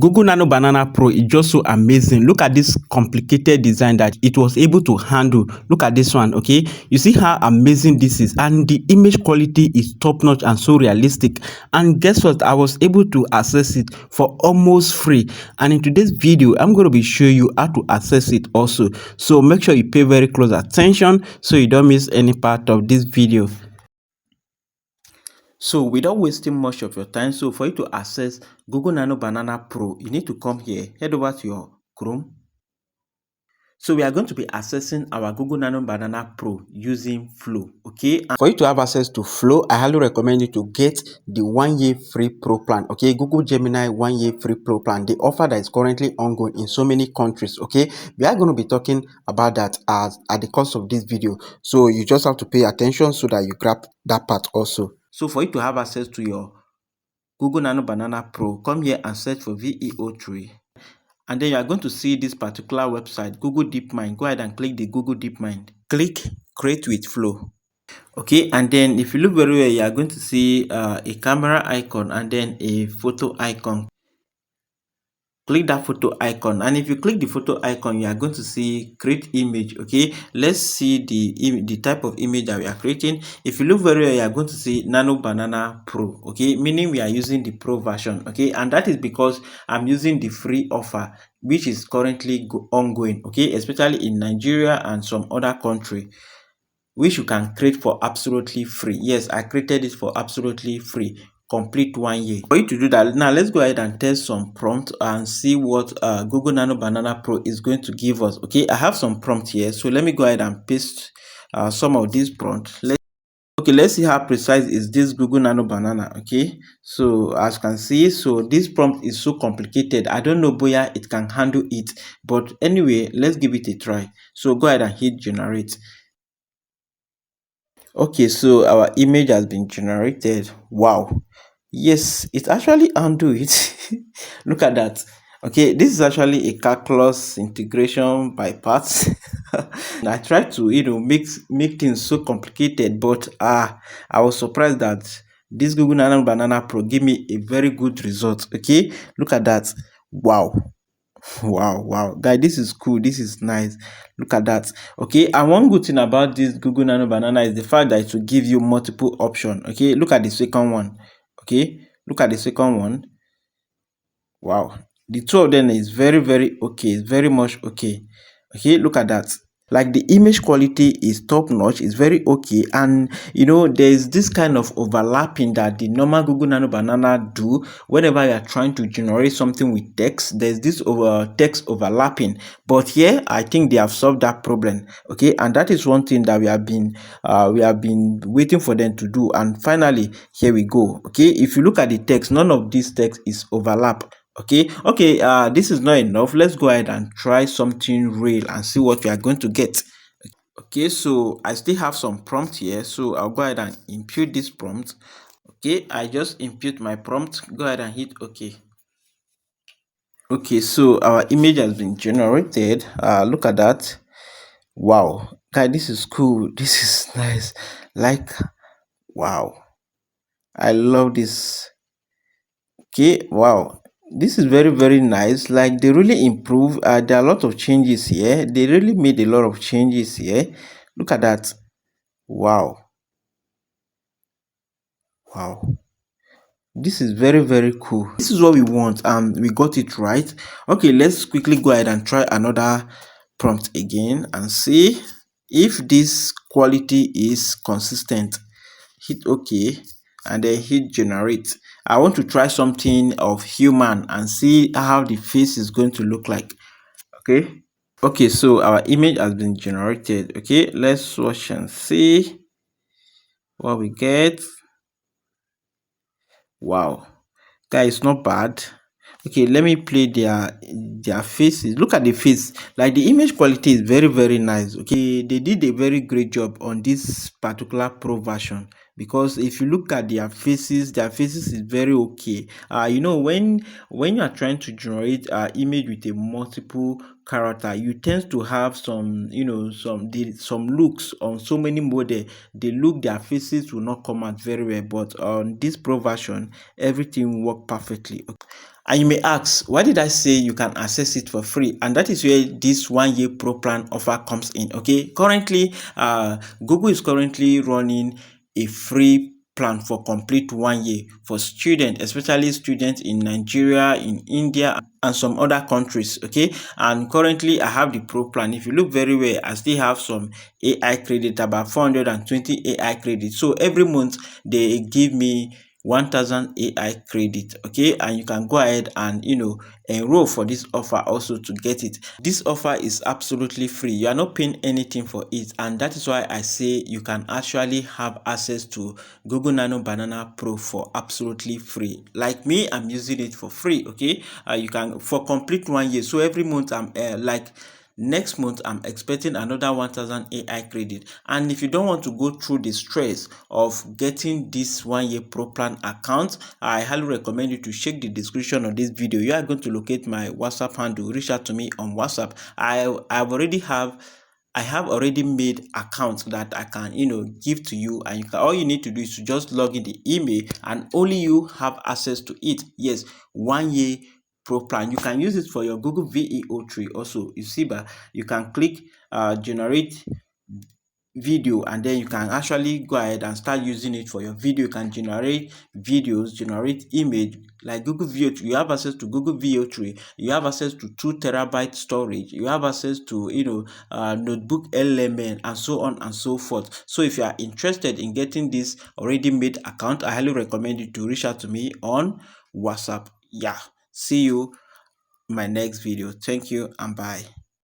Google Nano Banana Pro is just so amazing. Look at this complicated design that it was able to handle. Look at this one, okay? You see how amazing this is, and the image quality is top notch and so realistic. And guess what? I was able to access it for almost free. And in today's video, I'm going to be showing you how to access it also. So make sure you pay very close attention so you don't miss any part of this video. So without wasting much of your time, so for you to access Google Nano Banana Pro, you need to come here, head over to your Chrome. So we are going to be accessing our Google Nano Banana Pro using Flow, okay? And for you to have access to Flow, I highly recommend you to get the 1 year free Pro plan, okay? Google Gemini 1 year free Pro plan, the offer that is currently ongoing in so many countries, okay? We are going to be talking about that at the course of this video. So you just have to pay attention so that you grab that part also. So for you to have access to your Google Nano Banana Pro, come here and search for VEO3. And then you are going to see this particular website, Google DeepMind. Go ahead and click the Google DeepMind. Click Create with Flow. Okay, and then if you look very well, you are going to see a camera icon and then a photo icon. Click that photo icon, and if you click the photo icon, you are going to see create image. Okay, let's see the type of image that we are creating. If you look very well, you are going to see Nano Banana Pro, okay, meaning we are using the Pro version, okay, and that is because I'm using the free offer which is currently ongoing, okay, especially in Nigeria and some other country, which you can create for absolutely free. Yes, I created it for absolutely free, complete 1 year. For you to do that, now let's go ahead and test some prompt and see what Google Nano Banana Pro is going to give us. Okay, I have some prompt here, so let me go ahead and paste some of these prompts. Let's see how precise is this Google Nano Banana. Okay, so as you can see, so this prompt is so complicated. I don't know whether it can handle it, but anyway, let's give it a try. So go ahead and hit generate. Okay, so our image has been generated. Wow, yes, it actually undo it. Look at that. Okay, this is actually a calculus integration by parts. I tried to make things so complicated, but I was surprised that this Google Nano Banana Pro gave me a very good result. Okay, look at that. Wow, wow guys, this is cool, this is nice. Look at that. Okay, and one good thing about this Google Nano Banana is the fact that it will give you multiple options. Okay, look at the second one. Okay, look at the second one. Wow, the two of them is very okay, it's very much okay. Okay, look at that. Like the image quality is top notch, it's very okay, and there's this kind of overlapping that the normal Google Nano Banana do whenever you are trying to generate something with text. There's this text overlapping, but here I think they have solved that problem. Okay, and that is one thing that we have been waiting for them to do, and finally here we go. Okay, if you look at the text, none of this text is overlap. Okay, this is not enough. Let's go ahead and try something real and see what we are going to get. Okay, so I still have some prompt here, so I'll go ahead and input this prompt. Okay, I just input my prompt. Go ahead and hit okay. Okay, so our image has been generated. Look at that. Wow, guys, this is cool. This is nice. Like, wow, I love this. Okay, wow, this is very nice. Like, they really improve. There are a lot of changes here. They really made a lot of changes here. Look at that. Wow, wow, this is very cool. This is what we want, and we got it right. Okay, let's quickly go ahead and try another prompt again and see if this quality is consistent. Hit okay and then hit generate. I want to try something of human and see how the face is going to look like. Okay, so our image has been generated. Okay, let's watch and see what we get. Wow, guys, not bad. Okay, let me play their faces. Look at the face. Like, the image quality is very nice. Okay, they did a very great job on this particular Pro version, because if you look at their faces is very okay. When you are trying to generate image with a multiple character, you tend to have some some looks on so many models. Their faces will not come out very well, but on this Pro version, everything worked perfectly. And you may ask, why did I say you can access it for free? And that is where this 1 year pro plan offer comes in. Okay, currently, Google is currently running a free plan for complete 1 year for students, especially students in Nigeria, in India, and some other countries. Okay, and currently I have the pro plan. If you look very well, I still have some AI credit, about 420 AI credits. So every month they give me 1000 AI credit. Okay, and you can go ahead and enroll for this offer also to get it. This offer is absolutely free. You are not paying anything for it, and that is why I say you can actually have access to Google Nano Banana Pro for absolutely free. Like me, I'm using it for free. Okay, you can for complete 1 year. So every month I'm like next month I'm expecting another 1000 AI credit. And if you don't want to go through the stress of getting this 1 year pro plan account, I highly recommend you to check the description of this video. You are going to locate my WhatsApp handle. Reach out to me on WhatsApp. I have already made accounts that I can, give to you, and all you need to do is to just log in the email, and only you have access to it. Yes, 1 year pro plan. You can use it for your Google VEO3 also. You see, but you can click generate video, and then you can actually go ahead and start using it for your video. You can generate videos, generate image like Google VO3. You have access to Google VO3. You have access to 2 terabyte storage. You have access to notebook element, and so on and so forth. So if you are interested in getting this already made account, I highly recommend you to reach out to me on WhatsApp. Yeah, see you in my next video. Thank you and bye.